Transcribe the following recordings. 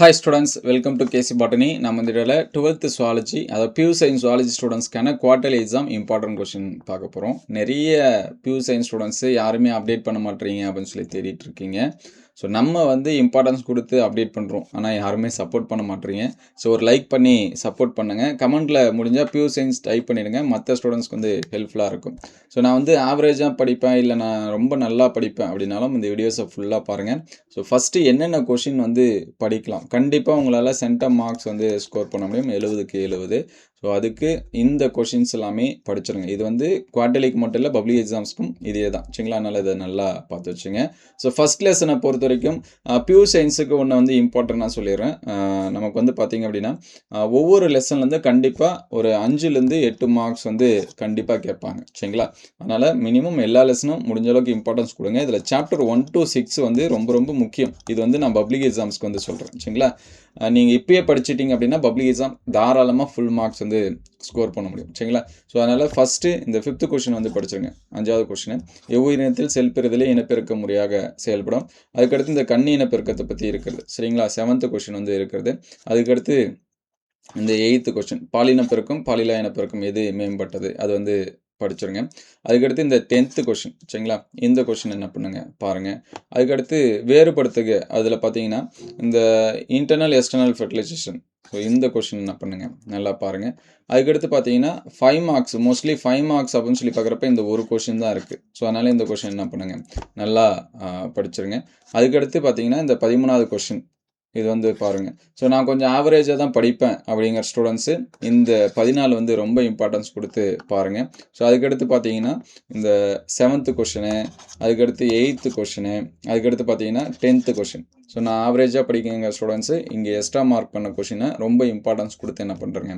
Hi students, welcome to KC Botany. நம்ம இந்த வீடியோல 12th zoology அதாவது பியூர் சயின்ஸ் zoology ஸ்டூடெண்ட்ஸ்க்கான குவார்டர்லி எக்ஸாம் இம்பார்ட்டன்ட் கொஸ்டின் பார்க்க போகிறோம். நிறைய பியூர் சயின்ஸ் ஸ்டூடெண்ட்ஸ் யாருமே அப்டேட் பண்ண மாட்டீங்க அப்படின்னு சொல்லி தேடிட்டு இருக்கீங்க. ஸோ நம்ம வந்து இம்பார்ட்டன்ஸ் கொடுத்து அப்டேட் பண்ணுறோம், ஆனால் யாருமே சப்போர்ட் பண்ண மாட்டீங்க. ஸோ ஒரு லைக் பண்ணி சப்போர்ட் பண்ணுங்கள். கமெண்ட்டில் முடிஞ்சால் பியூர் சயின்ஸ் டைப் பண்ணிடுங்க, மற்ற ஸ்டூடெண்ட்ஸ்க்கு வந்து ஹெல்ப்ஃபுல்லாக இருக்கும். ஸோ நான் வந்து ஆவரேஜாக படிப்பேன், இல்லை நான் ரொம்ப நல்லா படிப்பேன் அப்படின்னாலும் இந்த வீடியோஸை ஃபுல்லாக பாருங்கள். ஸோ ஃபஸ்ட்டு என்னென்ன கொஷின் வந்து படிக்கலாம். கண்டிப்பாக உங்களால் சென்டம் மார்க்ஸ் வந்து ஸ்கோர் பண்ண முடியும், 70க்கு 70. ஸோ அதுக்கு இந்த கொஷின்ஸ் எல்லாமே படிச்சிருங்க. இது வந்து குவார்டர்லிக்கு மட்டும் இல்லை, பப்ளிக் எக்ஸாம்ஸ்க்கும் இதே தான் சரிங்களா. அதனால் இதை நல்லா பார்த்து வச்சுங்க. ஸோ ஃபஸ்ட் லெசனை பொறுத்த வரைக்கும் பியூர் சயின்ஸுக்கு ஒன்று வந்து இம்பார்ட்டன்ட் சொல்லிடுறேன். நமக்கு வந்து பார்த்திங்க அப்படின்னா ஒவ்வொரு லெசன்லேருந்து கண்டிப்பாக ஒரு 5லேருந்து 8 மார்க்ஸ் வந்து கண்டிப்பாக கேட்பாங்க சரிங்களா. அதனால் மினிமம் எல்லா லெசனும் முடிஞ்ச அளவுக்கு இம்பார்ட்டன்ஸ் கொடுங்க. இதில் சாப்டர் 1 to 6 வந்து ரொம்ப ரொம்ப முக்கியம். இது வந்து நான் பப்ளிக் எக்ஸாம்ஸ்க்கு வந்து சொல்கிறேன் சரிங்களா. நீங்கள் இப்பயே படிச்சிட்டிங்க அப்படின்னா பப்ளிக் எக்ஸாம் தாராளமாக ஃபுல் மார்க்ஸ் வந்து ஸ்கோர் பண்ண முடியும் சரிங்களா. ஸோ அதனால் ஃபஸ்ட்டு இந்த 5th கொஷின் வந்து படிச்சிருங்க. 5வது கொஷின், எவ்வுயிரினத்தில் செல்பெறுதலே இனப்பெருக்க முறையாக செயல்படும். அதுக்கடுத்து இந்த கன்னி இனப்பெருக்கத்தை பற்றி இருக்கிறது சரிங்களா. 7th கொஷின் வந்து இருக்கிறது. அதுக்கடுத்து இந்த 8th கொஷின், பாலினப்பெருக்கம் பாலிலா இனப்பெருக்கம் எது மேம்பட்டது, அது வந்து படிச்சிருங்க. அதுக்கடுத்து இந்த 10th கொஷின் சரிங்களா. இந்த கொஷின் என்ன பண்ணுங்கள் பாருங்கள். அதுக்கடுத்து வேறுபடுத்துக, அதில் பார்த்தீங்கன்னா இந்த இன்டர்னல் எக்ஸ்டர்னல் ஃபெர்டிலைசேஷன், ஸோ இந்த கொஷின் என்ன பண்ணுங்கள் நல்லா பாருங்கள். அதுக்கடுத்து பார்த்தீங்கன்னா 5 மார்க்ஸ், மோஸ்ட்லி 5 மார்க்ஸ் அப்படின்னு சொல்லி பார்க்குறப்ப இந்த ஒரு கொஷின் தான் இருக்குது. ஸோ அதனால் இந்த கொஷின் என்ன பண்ணுங்கள் நல்லா படிச்சிருங்க. அதுக்கடுத்து பார்த்தீங்கன்னா இந்த 13வது கொஷின், இது வந்து பாருங்கள். ஸோ நான் கொஞ்சம் ஆவரேஜாக தான் படிப்பேன் அப்படிங்கிற ஸ்டூடெண்ட்ஸு இந்த 14 வந்து ரொம்ப இம்பார்ட்டன்ஸ் கொடுத்து பாருங்கள். ஸோ அதுக்கடுத்து பார்த்தீங்கன்னா இந்த 7th கொஷினு, அதுக்கடுத்து 8th கொஷினு, அதுக்கடுத்து பார்த்தீங்கன்னா 10th கொஷின். ஸோ நான் ஆவரேஜாக படிக்கிற ஸ்டூடெண்ட்ஸு இங்கே எக்ஸ்ட்ரா மார்க் பண்ண கொஷினை ரொம்ப இம்பார்ட்டன்ஸ் கொடுத்து என்ன பண்ணுறேங்க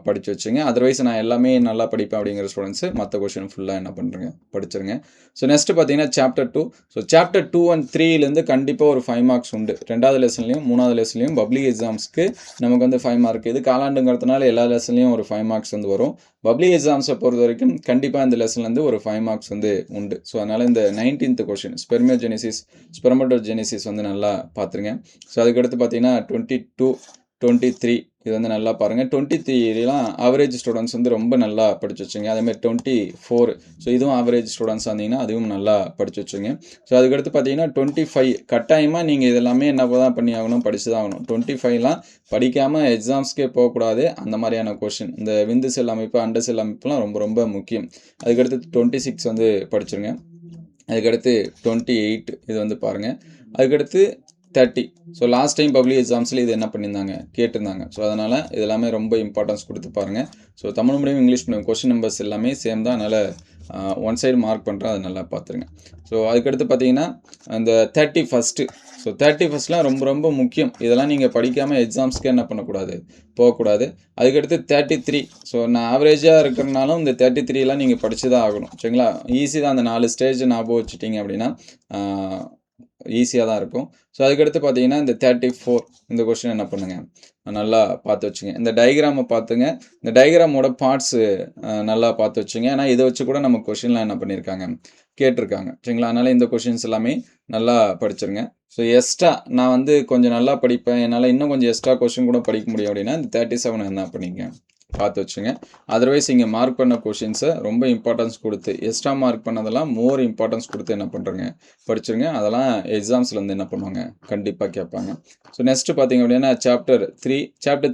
படித்து வச்சுங்க. அதர்வைஸ் நான் எல்லாமே நல்லா படிப்பேன் அப்படிங்கிற ஸ்டூடெண்ட்ஸு மற்ற கொஷின் ஃபுல்லாக என்ன பண்ணுறேங்க படிச்சிருங்க. ஸோ நெக்ஸ்ட்டு பார்த்தீங்கன்னா சாப்டர் 2. ஸோ சாப்டர் 2 and 3லேருந்து கண்டிப்பாக ஒரு 5 மார்க்ஸ் உண்டு. 2வது லெசன்லையும் 3வது லெசன்லையும் பப்ளிக் எக்ஸாம்ஸ்க்கு நமக்கு வந்து 5 மார்க். இது காலாண்டுங்கிறதுனால எல்லா லெசன்லையும் ஒரு 5 மார்க்ஸ் வந்து வரும். பப்ளிக் எக்ஸாம்ஸை பொறுத்த வரைக்கும் கண்டிப்பாக இந்த லெசன்லேருந்து ஒரு 5 மார்க்ஸ் வந்து உண்டு. ஸோ அதனால் இந்த 19th கொஷின், ஸ்பெர்மியோஜெனிசிஸ் ஸ்பெர்மட்டோஜெனிசிஸ் வந்து நல்லா பார்த்துருங்க. ஸோ அதுக்கடுத்து பார்த்தீங்கன்னா 22, 23 இது வந்து நல்லா பாருங்கள். 23லாம் ஆவரேஜ் ஸ்டூடெண்ட்ஸ் வந்து ரொம்ப நல்லா படிச்சு வச்சுங்க. அதேமாதிரி 24, ஸோ இதுவும் ஆவரேஜ் ஸ்டூடெண்ட்ஸ் வந்தீங்கன்னா அதுவும் நல்லா படிச்சு வச்சுங்க. ஸோ அதுக்கடுத்து பார்த்தீங்கன்னா 25 கட்டாயமாக நீங்கள் இதெல்லாமே என்ன தான் பண்ணி ஆகணும், படித்து தான் ஆகணும். 25லாம் படிக்காமல் எக்ஸாம்ஸ்க்கே போகக்கூடாது. அந்த மாதிரியான கொஷின், இந்த விந்து செல் அமைப்பு அண்ட செல் அமைப்புலாம் ரொம்ப ரொம்ப முக்கியம். அதுக்கடுத்து 26 வந்து படிச்சுருங்க. அதுக்கடுத்து 28 இது வந்து பாருங்கள். அதுக்கடுத்து 30. ஸோ லாஸ்ட் டைம் பப்ளிக் எக்ஸாம்ஸில் இது என்ன பண்ணியிருந்தாங்க கேட்டிருந்தாங்க. ஸோ அதனால் இதெல்லாமே ரொம்ப இம்பார்ட்டன்ஸ் கொடுத்து பாருங்கள். So Tamil medium English medium question numbers எல்லாமே சேம் தான். அதனால் ஒன் சைடு மார்க் பண்ணுறேன், அது நல்லா பார்த்துருங்க. ஸோ அதுக்கடுத்து பார்த்தீங்கன்னா அந்த 31. ஸோ 31லாம் ரொம்ப ரொம்ப முக்கியம். இதெல்லாம் நீங்கள் படிக்காமல் எக்ஸாம்ஸ்க்கு என்ன பண்ணக்கூடாது, போகக்கூடாது. அதுக்கடுத்து 33. ஸோ நான் ஆவரேஜாக இருக்கிறனாலும் இந்த 33லாம் நீங்கள் படித்து தான் ஆகணும் சரிங்களா. ஈஸி தான், அந்த 4 ஸ்டேஜ் ஞாபகம் வச்சுட்டிங்க அப்படின்னா ஈஸியாக தான் இருக்கும். ஸோ அதுக்கடுத்து பார்த்தீங்கன்னா இந்த 34 இந்த கொஸ்டின் என்ன பண்ணுங்கள் நல்லா பார்த்து வச்சுங்க. இந்த டயக்ராமை பார்த்துங்க. இந்த டயக்ராமோட பார்ட்ஸு நல்லா பார்த்து வச்சுங்க. ஏன்னா இதை வச்சு கூட நம்ம கொஷின்லாம் என்ன பண்ணியிருக்காங்க கேட்டிருக்காங்க சரிங்களா. அதனால் இந்த கொஷின்ஸ் எல்லாமே நல்லா படிச்சிருங்க. ஸோ எக்ஸ்ட்ரா நான் வந்து கொஞ்சம் நல்லா படிப்பேன், என்னால் இன்னும் கொஞ்சம் எக்ஸ்ட்ரா கொஷின் கூட படிக்க முடியும் அப்படின்னா இந்த 37 என்ன பண்ணிங்க பார்த்து வச்சுங்க. அதர்வைஸ் இங்கே மார்க் பண்ண கொஷின்ஸை ரொம்ப இம்பார்ட்டன்ஸ் கொடுத்து, எக்ஸ்ட்ரா மார்க் பண்ணதெல்லாம் மோர் இம்பார்ட்டன்ஸ் கொடுத்து என்ன பண்ணுறேங்க படிச்சுருங்க. அதெல்லாம் எக்ஸாம்ஸில் வந்து என்ன பண்ணுவாங்க கண்டிப்பாக கேட்பாங்க. ஸோ நெக்ஸ்ட்டு பார்த்தீங்க அப்படின்னா சாப்டர்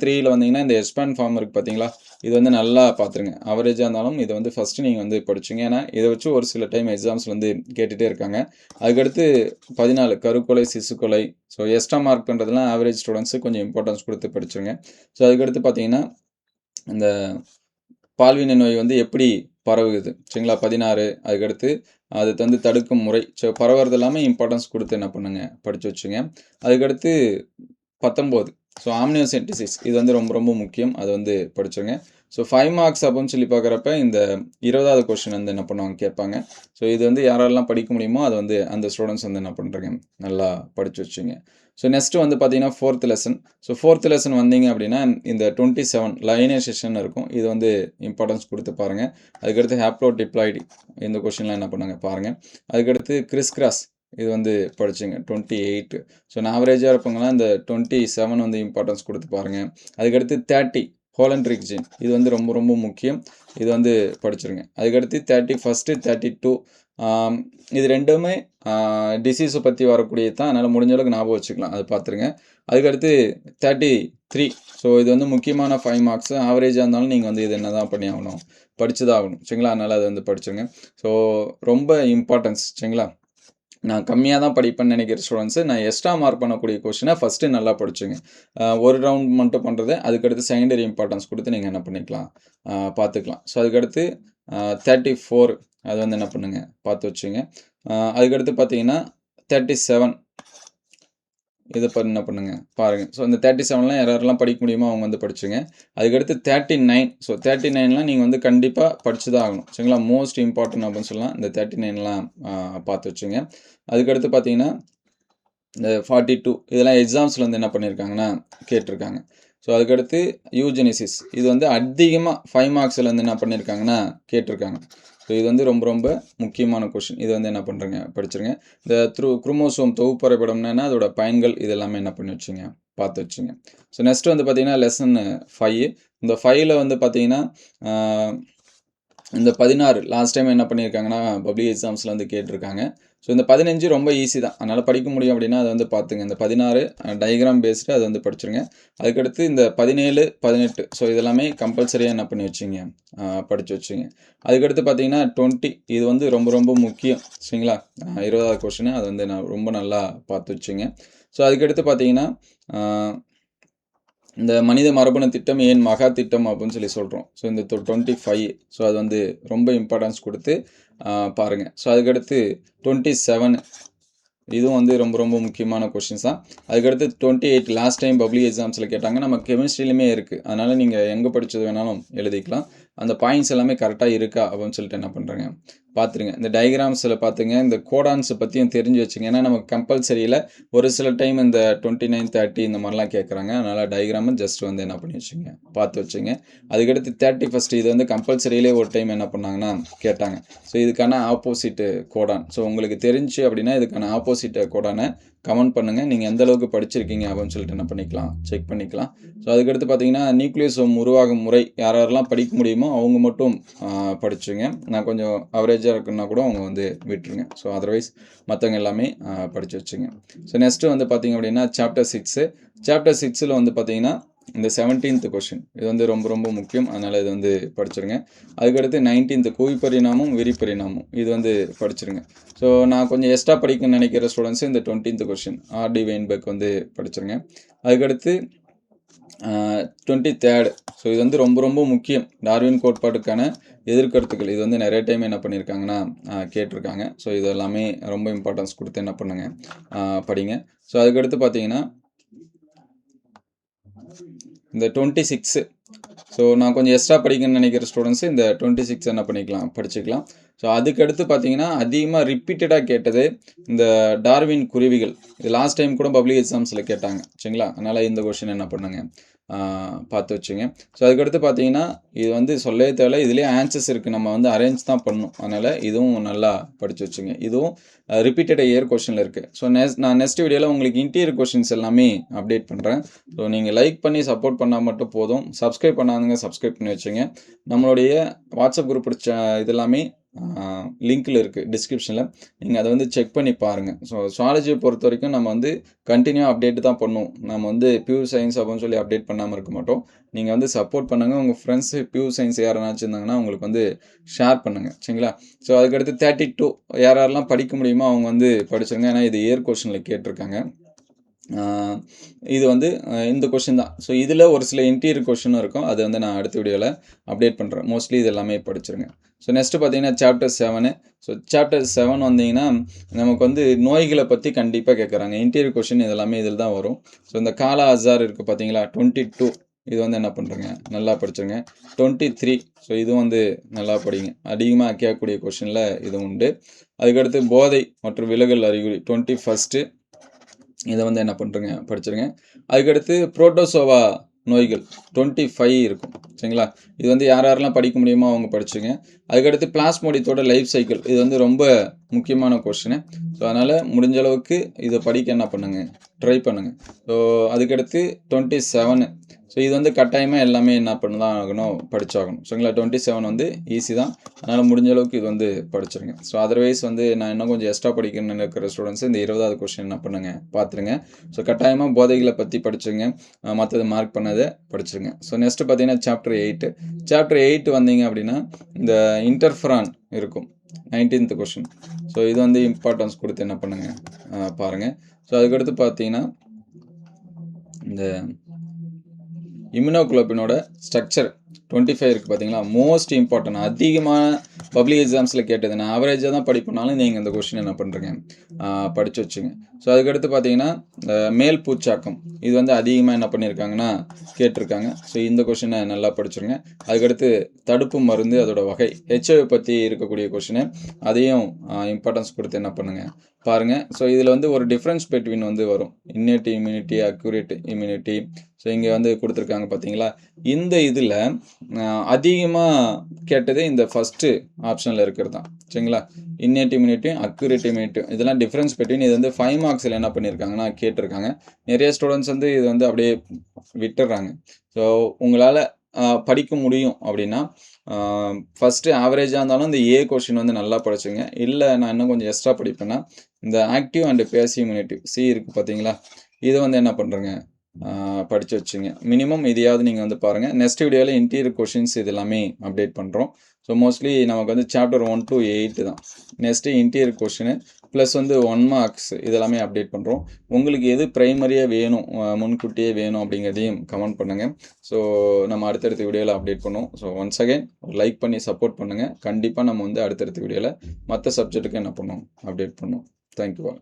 3ல் வந்தீங்கன்னா இந்த எக்ஸ்பேண்ட் ஃபார்ம் இருக்குது பார்த்தீங்களா. இது வந்து நல்லா பார்த்துருங்க. ஆவரேஜாக இருந்தாலும் இதை வந்து ஃபஸ்ட்டு நீங்கள் வந்து படிச்சுங்க. ஏன்னா இதை வச்சு ஒரு சில டைம் எக்ஸாம்ஸில் வந்து கேட்டுகிட்டே இருக்காங்க. அதுக்கடுத்து 14 கருக்கொலை சிசுக்கொலை. ஸோ எக்ஸ்ட்ரா மார்க் பண்ணுறதுலாம் ஆவரேஜ் ஸ்டூடெண்ட்ஸு கொஞ்சம் இம்பார்ட்டன்ஸ் கொடுத்து படிச்சுருங்க. ஸோ அதுக்கடுத்து பார்த்தீங்கன்னா இந்த பால்வினை நோய் வந்து எப்படி பரவுது சரிங்களா 16. அதுக்கடுத்து அது வந்து தடுக்கும் முறை. ஸோ பரவுறது எல்லாமே இம்பார்ட்டன்ஸ் கொடுத்து என்ன பண்ணுங்க படித்து வச்சுங்க. அதுக்கடுத்து 19. ஸோ ஆம்னியோசென்டிசிஸ் இது வந்து ரொம்ப ரொம்ப முக்கியம், அது வந்து படிச்சுங்க. ஸோ 5 மார்க்ஸ் அப்படின்னு சொல்லி பார்க்குறப்ப இந்த 20வது கொஷின் வந்து என்ன பண்ணுவாங்க கேட்பாங்க. ஸோ இது வந்து யாரெல்லாம் படிக்க முடியுமோ அது வந்து அந்த ஸ்டூடெண்ட்ஸ் வந்து என்ன பண்ணுறீங்க நல்லா படித்து வச்சுங்க. ஸோ நெக்ஸ்ட்டு வந்து பார்த்தீங்கன்னா 4th lesson. So 4th lesson வந்தீங்க அப்படின்னா இந்த 27 லைனேஷன் இருக்கும். இது வந்து இம்பார்ட்டன்ஸ் கொடுத்து பாருங்கள். அதுக்கடுத்து ஹேப்ளோ டிப்ளாய்டு இந்த கொஷின்லாம் என்ன பண்ணுங்க பாருங்கள். அதுக்கடுத்து கிறிஸ் கிராஸ் இது வந்து படிச்சுங்க 28. ஸோ நான் ஆவரேஜாக இருப்பவங்களாம் இந்த 27 வந்து இம்பார்ட்டன்ஸ் கொடுத்து பாருங்கள். அதுக்கடுத்து 30 ஹோலண்ட் ரீஜன் இது வந்து ரொம்ப ரொம்ப முக்கியம். இது வந்து படிச்சிருங்க. அதுக்கடுத்து 31, 32 இது ரெண்டுமே டிசீஸை பற்றி வரக்கூடியது தான். அதனால் முடிஞ்ச அளவுக்கு ஞாபகம் வச்சுக்கலாம், அது பார்த்துருங்க. அதுக்கடுத்து 33. ஸோ இது வந்து முக்கியமான 5 மார்க்ஸ். ஆவரேஜாக இருந்தாலும் நீங்கள் வந்து இது என்ன தான் பண்ணி ஆகணும், படிச்சு தான் ஆகணும் சரிங்களா. அதனால் அது வந்து படிச்சுருங்க. ஸோ ரொம்ப இம்பார்ட்டன்ஸ் சரிங்களா. நான் கம்மியாக தான் படிப்பேன்னு நினைக்கிற ஸ்டூடெண்ட்ஸு நான் எக்ஸ்ட்ரா மார்க் பண்ணக்கூடிய கொஷினை ஃபஸ்ட்டு நல்லா படிச்சுங்க. ஒரு ரவுண்ட் மட்டும் பண்ணுறது, அதுக்கடுத்து செகண்டரி இம்பார்ட்டன்ஸ் கொடுத்து நீங்கள் என்ன பண்ணிக்கலாம், பார்த்துக்கலாம். ஸோ அதுக்கடுத்து 34 அது வந்து என்ன பண்ணுங்க பார்த்து வச்சுங்க. அதுக்கடுத்து பார்த்தீங்கன்னா 37 இதை என்ன பண்ணுங்க பாருங்கள். ஸோ இந்த 37லாம் யாரெல்லாம் படிக்க முடியுமோ அவங்க வந்து படிச்சுங்க. அதுக்கடுத்து 39. ஸோ 39லாம் நீங்கள் வந்து கண்டிப்பாக படிச்சு தான் ஆகணும் சரிங்களா. மோஸ்ட் இம்பார்ட்டன்ட் அப்படின்னு சொல்லலாம். இந்த 39லாம் பார்த்து வச்சுங்க. அதுக்கடுத்து பார்த்தீங்கன்னா இந்த 42 இதெல்லாம் எக்ஸாம்ஸில் வந்து என்ன பண்ணியிருக்காங்கன்னா கேட்டிருக்காங்க. ஸோ அதுக்கடுத்து யூஜெனிசிஸ் இது வந்து அதிகமாக 5 மார்க்ஸில் வந்து என்ன பண்ணியிருக்காங்கன்னா கேட்டிருக்காங்க. ஸோ இது வந்து ரொம்ப ரொம்ப முக்கியமான கொஷின். இது வந்து என்ன பண்ணுறங்க படிச்சிருங்க. இந்த குரோமோசோம் தொகுப்பு வரைபடம்னா அதோட பயன்கள் இது எல்லாமே என்ன பண்ணி வச்சுங்க பார்த்து வச்சுங்க. ஸோ நெக்ஸ்ட் வந்து பார்த்தீங்கன்னா லெசன் 5. இந்த 5ல் வந்து பார்த்தீங்கன்னா இந்த 16 லாஸ்ட் டைம் என்ன பண்ணியிருக்காங்கன்னா பப்ளிக் எக்ஸாம்ஸில் வந்து கேட்டிருக்காங்க. ஸோ இந்த 15 ரொம்ப ஈஸி தான், அதனால் படிக்க முடியும் அப்படின்னா அதை வந்து பார்த்துங்க. இந்த 16 டயக்ராம் பேஸ்டு அது வந்து படிச்சிருங்க. அதுக்கடுத்து இந்த 17, 18 ஸோ இதெல்லாமே கம்பல்சரியாக என்ன பண்ணி வச்சுங்க படித்து வச்சுங்க. அதுக்கடுத்து பார்த்தீங்கன்னா 20 இது வந்து ரொம்ப ரொம்ப முக்கியம் சரிங்களா. 20வது கொஷின் அது வந்து நான் ரொம்ப நல்லா பார்த்து வச்சுங்க. ஸோ அதுக்கடுத்து பார்த்தீங்கன்னா இந்த மனித மரபணு திட்டம் ஏன் மகா திட்டம் அப்படின்னு சொல்லி சொல்கிறோம். ஸோ இந்த 25 ஸோ அது வந்து ரொம்ப இம்பார்ட்டன்ஸ் கொடுத்து பாருங்கள். ஸோ அதுக்கடுத்து 27 இதுவும் வந்து ரொம்ப ரொம்ப முக்கியமான கொஷின்ஸ் தான். அதுக்கடுத்து 28 லாஸ்ட் டைம் பப்ளிக் எக்ஸாம்ஸில் கேட்டாங்க. நம்ம கெமிஸ்ட்ரியிலுமே இருக்குது, அதனால் நீங்கள் எங்கே படித்தது வேணாலும் எழுதிக்கலாம். அந்த பாயிண்ட்ஸ் எல்லாமே கரெக்டாக இருக்கா அப்படின்னு சொல்லிட்டு என்ன பண்ணுறேங்க பார்த்துருங்க. இந்த டயக்ராம்ஸில் பார்த்துங்க, இந்த கோடான்ஸை பற்றியும் தெரிஞ்சு வச்சுங்க. ஏன்னா நமக்கு கம்பல்சரியில் ஒரு சில டைம் இந்த 29, 30 இந்த மாதிரிலாம் கேட்குறாங்க. அதனால் டயக்ராமை ஜஸ்ட் வந்து என்ன பண்ணி வச்சுங்க பார்த்து வச்சுங்க. அதுக்கடுத்து 31 இது வந்து கம்பல்சரியிலே ஒரு டைம் என்ன பண்ணாங்கன்னா கேட்டாங்க. ஸோ இதுக்கான ஆப்போசிட்டு கோடான். ஸோ உங்களுக்கு தெரிஞ்சு அப்படின்னா இதுக்கான ஆப்போசிட் கோடானை கமெண்ட் பண்ணுங்கள். நீங்கள் எந்த அளவுக்கு படிச்சிருக்கீங்க அப்படின்னு சொல்லிட்டு என்ன பண்ணிக்கலாம் செக் பண்ணிக்கலாம். ஸோ அதுக்கடுத்து பார்த்தீங்கன்னா நியூக்ளியோசோம் உருவாகும் முறை யாரெல்லாம் படிக்க முடியுமோ அவங்க மட்டும் படிச்சுங்க. நான் கொஞ்சம் அவரேஜாக இருக்குன்னா கூட அவங்க வந்து விட்டுருங்க. ஸோ அதர்வைஸ் மற்றவங்க எல்லாமே படித்து வச்சுங்க. ஸோ நெக்ஸ்ட்டு வந்து பார்த்திங்க அப்படின்னா சாப்டர் 6. சாப்டர் 6ல் வந்து பார்த்திங்கன்னா இந்த 17th கொஷின் இது வந்து ரொம்ப ரொம்ப முக்கியம், அதனால் இது வந்து படிச்சிருங்க. அதுக்கடுத்து 19th குவிப்பரிணாமம் விரிப்பரிணாமம் இது வந்து படிச்சிருங்க. ஸோ நான் கொஞ்சம் எக்ஸ்ட்ரா படிக்கணும்னு நினைக்கிற ஸ்டூடெண்ட்ஸு இந்த 20th கொஷின் ஆர்டி வெயின்பெர்க் வந்து படிச்சிருங்க. அதுக்கடுத்து 23rd ஸோ இது வந்து ரொம்ப ரொம்ப முக்கியம். டார்வின் கோட்பாட்டுக்கான எதிர்கருத்துக்கள் இது வந்து நிறைய டைம் என்ன பண்ணியிருக்காங்கன்னா கேட்டிருக்காங்க. ஸோ இது எல்லாமே ரொம்ப இம்பார்ட்டன்ஸ் கொடுத்து என்ன பண்ணுங்க படிங்க. ஸோ அதுக்கடுத்து பார்த்தீங்கன்னா இந்த 26 ஸோ நான் கொஞ்சம் எக்ஸ்ட்ரா படிக்கணும்னு நினைக்கிற ஸ்டூடெண்ட்ஸு இந்த 26 என்ன பண்ணிக்கலாம் படிச்சுக்கலாம். ஸோ அதுக்கடுத்து பார்த்தீங்கன்னா அதிகமாக ரிப்பீட்டடாக கேட்டது இந்த டார்வின் குருவிகள். இது லாஸ்ட் டைம் கூட பப்ளிக் எக்ஸாம்ஸில் கேட்டாங்க சரிங்களா. அதனால் இந்த கொஷின் என்ன பண்ணுங்க பார்த்து வச்சுங்க. ஸோ அதுக்கடுத்து பார்த்தீங்கன்னா இது வந்து சொல்லவே தேவை, இதுலேயே ஆன்சர்ஸ் இருக்குது, நம்ம வந்து அரேஞ்ச் தான் பண்ணணும். அதனால் இதுவும் நல்லா படித்து வச்சுங்க. இதுவும் ரிப்பீட்டட் இயர் கொஷனில் இருக்குது. ஸோ நான் நெக்ஸ்ட் வீடியோவில் உங்களுக்கு இன்டீரியர் கொஷின்ஸ் எல்லாமே அப்டேட் பண்ணுறேன். ஸோ நீங்கள் லைக் பண்ணி சப்போர்ட் பண்ணால் மட்டும் போதும். சப்ஸ்கிரைப் பண்ணாதுங்க சப்ஸ்கிரைப் பண்ணி வச்சுங்க. நம்மளுடைய வாட்ஸ்அப் குரூப் இதெல்லாமே லிங்க்கில் இருக்குது டிஸ்கிரிப்ஷனில், நீங்கள் அதை வந்து செக் பண்ணி பாருங்கள். ஸோ சுவாலஜியை பொறுத்த வரைக்கும் நம்ம வந்து கண்டினியூ அப்டேட் தான் பண்ணுவோம். நம்ம வந்து பியூர் சயின்ஸ் அப்படின்னு சொல்லி அப்டேட் பண்ணாமல் இருக்க மாட்டோம். நீங்கள் வந்து சப்போர்ட் பண்ணுங்கள். உங்கள் ஃப்ரெண்ட்ஸு பியூர் சயின்ஸ் யாராச்சும் இருந்தாங்கன்னா அவங்களுக்கு வந்து ஷேர் பண்ணுங்கள் சரிங்களா. ஸோ அதுக்கடுத்து 32 யாரெல்லாம் படிக்க முடியுமோ அவங்க வந்து படிச்சுருங்க. ஏன்னா இது இயர் கொஷனில் கேட்டிருக்காங்க. இது வந்து இந்த கொஷின் தான். ஸோ இதில் ஒரு சில இன்டீரியர் கொஷினும் இருக்கும், அது வந்து நான் அடுத்த வீடியோவில் அப்டேட் பண்ணுறேன். மோஸ்ட்லி இது எல்லாமே படிச்சிருங்க. ஸோ நெக்ஸ்ட்டு பார்த்தீங்கன்னா சாப்டர் 7. ஸோ சாப்டர் 7 வந்தீங்கன்னா நமக்கு வந்து நோய்களை பற்றி கண்டிப்பாக கேட்குறாங்க. இன்டீரியர் கொஷின் இதெல்லாமே இதில் தான் வரும். ஸோ இந்த காலா அசார் இருக்குது பார்த்தீங்களா 22 இது வந்து என்ன பண்ணுறேங்க நல்லா படிச்சுருங்க. 23 ஸோ இதுவும் வந்து நல்லா படிங்க. அதிகமாக கேட்கக்கூடிய கொஷினில் இது உண்டு. அதுக்கடுத்து போதை மற்றும் விலகல் அறிகுறி 21 இதை வந்து என்ன பண்ணுறேங்க படிச்சிருங்க. அதுக்கடுத்து புரோட்டோசோவா நோய்கள் 25 இருக்கும் சரிங்களா? இது வந்து யார் யாரெல்லாம் படிக்க முடியுமோ அவங்க படிச்சுங்க. அதுக்கடுத்து பிளாஸ்மோடியத்தோட லைஃப் சைக்கிள் இது வந்து ரொம்ப முக்கியமான கொஸ்டினு. ஸோ அதனால் முடிஞ்ச அளவுக்கு இதை படிக்க என்ன பண்ணுங்க, ட்ரை பண்ணுங்க. ஸோ அதுக்கடுத்து 27. ஸோ இது வந்து கட்டாயமாக எல்லாமே என்ன பண்ண தான் ஆகணும், படிச்சாகணும். சரிங்களா? 27 வந்து ஈஸி தான். அதனால் முடிஞ்ச அளவுக்கு இது வந்து படிச்சிருங்க. ஸோ அதர்வைஸ் வந்து நான் இன்னும் கொஞ்சம் எக்ஸ்ட்ரா படிக்கணும்னு இருக்கிற ஸ்டூடெண்ட்ஸ் இந்த 20வது கொஸ்டின் என்ன பண்ணுங்க, பார்த்துருங்க. ஸோ கட்டாயமாக போதைகளை பற்றி படிச்சுங்க. மற்றது மார்க் பண்ணதை படிச்சிருங்க. ஸோ நெக்ஸ்ட்டு பார்த்தீங்கன்னா சாப்டர் 8. சாப்டர் 8 வந்தீங்க அப்படின்னா இந்த இன்டர்ஃபரான் இருக்கும், 19th கொஸ்டின். ஸோ இது வந்து இம்பார்ட்டன்ஸ் கொடுத்து என்ன பண்ணுங்க, பாருங்கள். ஸோ அதுக்கடுத்து பார்த்தீங்கன்னா இந்த இம்யூனோகுளோபினோட ஸ்ட்ரக்சர் 25 இருக்குது பார்த்தீங்களா, மோஸ்ட் இம்பார்ட்டன்ட். அதிகமான பப்ளிக் எக்ஸாம்ஸில் கேட்டது. நான் ஆவரேஜாக தான் படிப்பனாலும் நீங்கள் இந்த கொஸ்டின் என்ன பண்ணுறீங்க, படித்து வச்சுங்க. ஸோ அதுக்கடுத்து பார்த்தீங்கன்னா மேல் பூச்சாக்கம் இது வந்து அதிகமாக என்ன பண்ணியிருக்காங்கன்னா கேட்டிருக்காங்க. ஸோ இந்த கொஸ்டினை நல்லா படிச்சுருங்க. அதுக்கடுத்து தடுப்பு மருந்து அதோட வகை ஹெச்ஐவி பற்றி இருக்கக்கூடிய கொஸ்டினை அதையும் இம்பார்ட்டன்ஸ் கொடுத்து என்ன பண்ணுங்கள், பாருங்கள். ஸோ இதில் வந்து ஒரு டிஃப்ரென்ஸ் பிட்வீன் வந்து வரும், inherit immunity, accurate immunity. So இங்கே வந்து கொடுத்துருக்காங்க பார்த்தீங்களா. இந்த இதில் அதிகமாக கேட்டது இந்த ஃபஸ்ட்டு ஆப்ஷனில் இருக்கிறது தான். சரிங்களா? இன்னேட் இம்யூனிட்டியும் அக்யூரேட் இம்யூனிட்டியும் இதெல்லாம் டிஃப்ரென்ஸ் பிட்வீன் இது வந்து 5 மார்க்ஸில் என்ன பண்ணியிருக்காங்கன்னா கேட்டிருக்காங்க. நிறைய ஸ்டூடெண்ட்ஸ் வந்து இது வந்து அப்படியே விட்டுடுறாங்க. ஸோ உங்களால் படிக்க முடியும் அப்படின்னா ஃபஸ்ட்டு ஆவரேஜாக இருந்தாலும் இந்த ஏ கொஸ்டின் வந்து நல்லா படிச்சுங்க. இல்லை நான் இன்னும் கொஞ்சம் எக்ஸ்ட்ரா படிப்பேன்னா இந்த active and passive immunity C இருக்குது பார்த்தீங்களா, இதை வந்து என்ன பண்ணுறேங்க, படித்து வச்சுங்க. மினிமம் இதையாவது நீங்கள் வந்து பாருங்கள். நெக்ஸ்ட் வீடியோவில் இன்டீரியர் கொஷின்ஸ் இது எல்லாமே அப்டேட் பண்ணுறோம். ஸோ மோஸ்ட்லி நமக்கு வந்து சாப்டர் 1 to 8 தான். நெக்ஸ்ட்டு இன்டீரியர் கொஷினு ப்ளஸ் வந்து 1 மார்க்ஸ் இதெல்லாமே அப்டேட் பண்ணுறோம். உங்களுக்கு எது ப்ரைமரியாக வேணும், முன்கூட்டியே வேணும் அப்படிங்கிறதையும் கமெண்ட் பண்ணுங்கள். ஸோ நம்ம அடுத்தடுத்த வீடியோவில் அப்டேட் பண்ணுவோம். ஸோ ஒன்ஸ் அகைன் லைக் பண்ணி சப்போர்ட் பண்ணுங்கள். கண்டிப்பாக நம்ம வந்து அடுத்தடுத்த வீடியோவில் மற்ற சப்ஜெக்ட்டுக்கு என்ன பண்ணுவோம், அப்டேட் பண்ணுவோம். தேங்க்யூ.